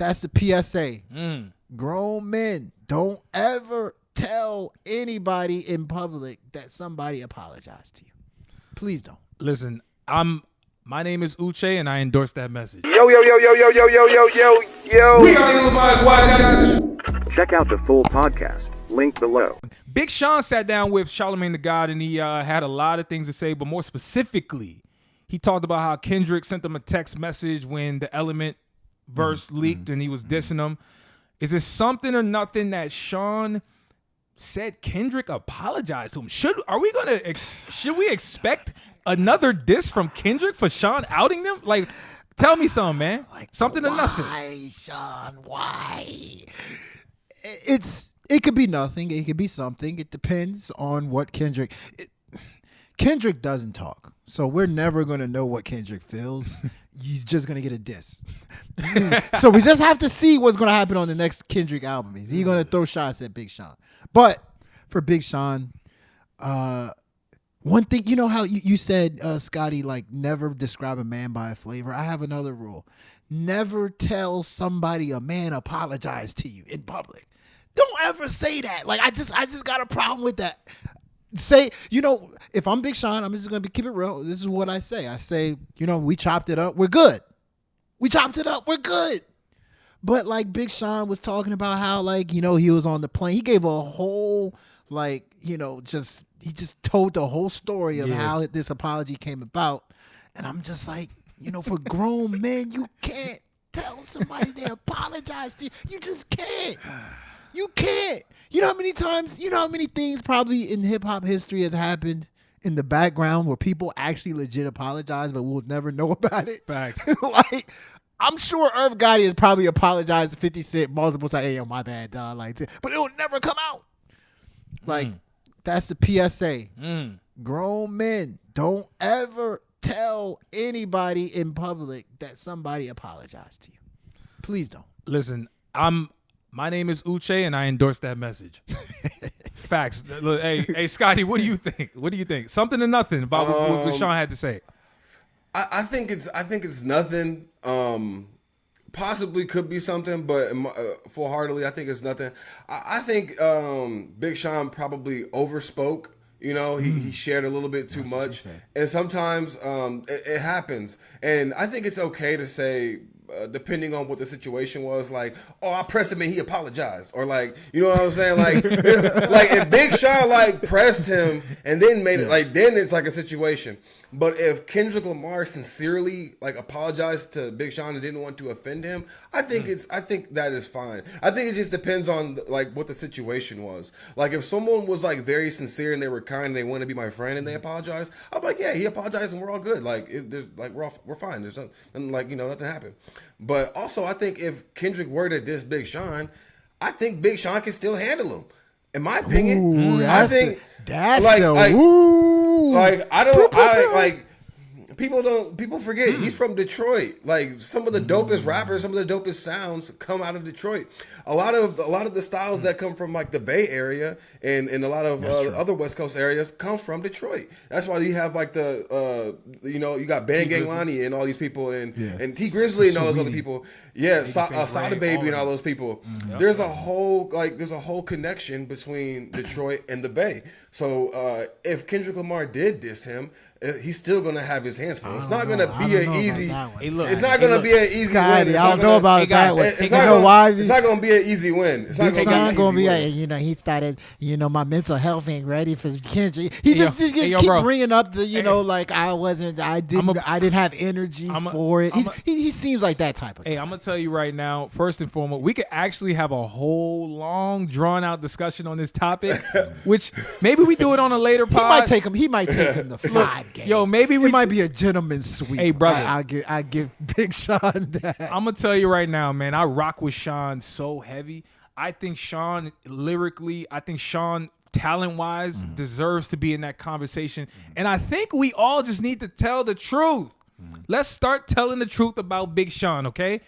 That's the PSA. Grown men, don't ever tell anybody in public that somebody apologized to you. Please don't. Listen, my name is Uchay, and I endorse that message. Yo. We are Lamar's Wise. Check out the full podcast, link below. Big Sean sat down with Charlamagne Tha God, and he had a lot of things to say, but more specifically, he talked about how Kendrick sent him a text message when the Element verse leaked and he was dissing him. Is it something or nothing that Sean said Kendrick apologized to him? Should we expect another diss from Kendrick for Sean outing them? Like, tell me something, man. Like, something or nothing. Why, Sean? Why? It could be nothing. It could be something. It depends on what Kendrick. Kendrick doesn't talk, so we're never gonna know what Kendrick feels. He's just gonna get a diss. So we just have to see what's gonna happen on the next Kendrick album. Is he gonna throw shots at Big Sean? But for Big Sean, one thing, you know how you said, Scotty, like never describe a man by a flavor. I have another rule: never tell somebody a man apologized to you in public. Don't ever say that. Like I just got a problem with that. Say, if I'm Big Sean, I'm just gonna keep it real. This is what I say. I say, we chopped it up. We're good. We chopped it up. We're good. But like Big Sean was talking about how he was on the plane. He gave a whole he just told the whole story of how this apology came about. And I'm just like, for grown men, you can't tell somebody they apologize to you. You just can't. You can't. You know how many times, how many things probably in hip hop history has happened in the background where people actually legit apologize, but we'll never know about it. Facts. I'm sure Irv Gotti has probably apologized to 50 Cent multiple times. Hey, yo, my bad, dog. But it will never come out. That's the PSA. Grown men, don't ever tell anybody in public that somebody apologized to you. Please don't. Listen, my name is Uchay, and I endorse that message. Facts. Look, hey, Scotty, what do you think? What do you think? Something or nothing about what Sean had to say? I think it's nothing. Possibly could be something, but full-heartedly, I think it's nothing. I think Big Sean probably overspoke. He shared a little bit too much, and sometimes it happens. And I think it's okay to say, depending on what the situation was, like, oh, I pressed him and he apologized, or you know what I'm saying? If Big Sean pressed him and then made it, then it's a situation. But if Kendrick Lamar sincerely apologized to Big Sean and didn't want to offend him, I think that is fine. I think it just depends on what the situation was. If someone was very sincere and they were kind and they want to be my friend and they apologized, I'm like, yeah, he apologized and we're all good. We're fine. There's nothing, nothing happened. But also, I think if Kendrick were to diss Big Sean, I think Big Sean can still handle him. In my opinion, I think people forget he's from Detroit. Some of the dopest rappers, some of the dopest sounds come out of Detroit. A lot of the styles that come from the Bay Area and a lot of other West Coast areas come from Detroit. That's why you have you got Bang Gang Lonnie and all these people and T Grizzly and all those other people. Yeah, Sada Baby and all those people. There's a whole connection between Detroit and the Bay. So if Kendrick Lamar did diss him, he's still gonna have his hands full. It's not gonna be an easy. It's not gonna be an easy win. I don't know about that one. It's not gonna be an easy win. It's not gonna be he started. My mental health ain't ready for Kendrick. He just keep bringing up the I didn't have energy for it. He seems like that type of guy. Hey, I'm gonna tell you right now. First and foremost, we could actually have a whole long, drawn out discussion on this topic, which maybe we do it on a later pod. He might take him to 5 games. Yo, maybe it might be a gentleman's sweep. Hey, brother, I give Big Sean that. I'm gonna tell you right now, man. I rock with Sean so heavy. I think Sean lyrically, talent-wise, deserves to be in that conversation. And I think we all just need to tell the truth. Let's start telling the truth about Big Sean, okay?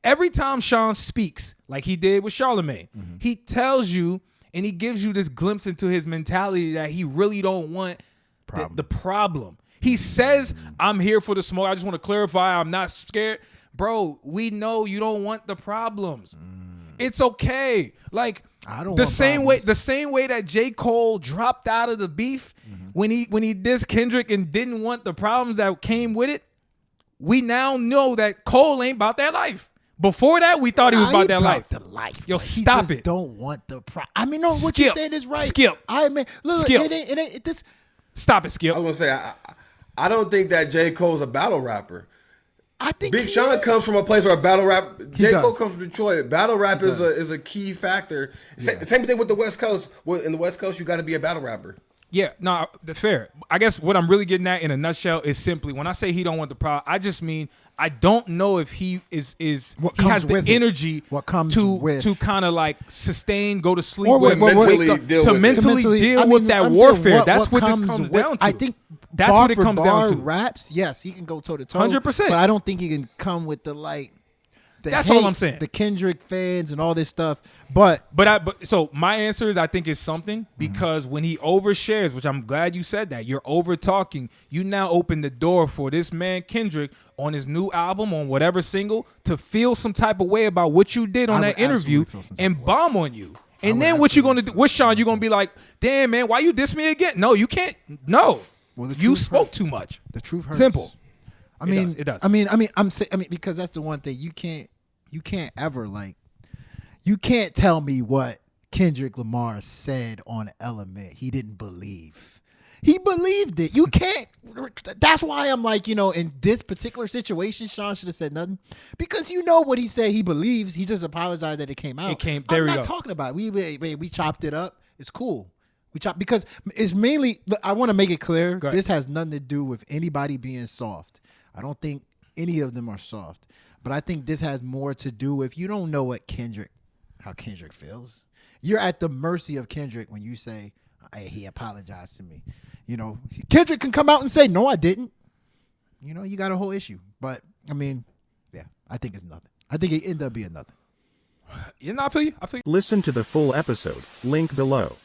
Every time Sean speaks, like he did with Charlamagne, he tells you and he gives you this glimpse into his mentality that he really don't want the problem. He says, I'm here for the smoke. I just want to clarify, I'm not scared. bro, we know you don't want the problems. It's okay. Like I don't the want same problems. way that J. Cole dropped out of the beef when he dissed Kendrick and didn't want the problems that came with it. We now know that Cole ain't about that life. Before that, we thought he was about that life. The life. Yo, but stop he just it. Don't want the I mean, no, what you're Skip. saying is right. Skip. I mean, look, Skip. it ain't this. Stop it, Skip. I was gonna say I don't think that J. Cole's a battle rapper. I think Big he Sean is. comes from a place where a battle rap. J. Cole does. comes from Detroit. Battle rap He is does. a key factor. Same thing with the West Coast. In the West Coast, you got to be a battle rapper. Yeah, no, fair. I guess what I'm really getting at in a nutshell is simply when I say he don't want the problem, I just mean I don't know if he is What he comes has the with it. energy What comes to with- kind of like sustain, go to sleep, Or with, what- mentally wake up, deal to with it. mentally deal I mean, with that I'm saying warfare. That's what this comes with- down to. I think that's bar what it for comes bar down to. raps, yes, he can go toe to toe. 100%. But I don't think he can come with the like. The That's hate, all I'm saying. The Kendrick fans and all this stuff, but But so my answer is I think it's something because when he overshares, which I'm glad you said that, you're over talking. You now open the door for this man Kendrick on his new album, on whatever single, to feel some type of way about what you did on I that would interview absolutely feel some type and of way. bomb on you. And would then what you gonna absolutely do? What's Sean? You gonna be like, damn man, why you diss me again? No, you can't. No, Well, the you truth spoke hurts. too much. the truth hurts. Simple. I mean, It does. I mean, because that's the one thing you can't ever like. You can't tell me what Kendrick Lamar said on Element. He didn't believe. He believed it. You can't. That's why I'm like, in this particular situation, Sean should have said nothing because you know what he said. He believes. He just apologized that it came out. There I'm we not go. talking about it. We chopped it up. It's cool. We chopped because it's mainly. I want to make it clear. Go ahead. This has nothing to do with anybody being soft. I don't think any of them are soft, but I think this has more to do with you don't know how Kendrick feels. You're at the mercy of Kendrick when you say, "Hey, he apologized to me." Kendrick can come out and say, "No, I didn't." You got a whole issue. But I mean, yeah, I think it's nothing. I think it ended up being nothing. I feel you. Listen to the full episode, link below.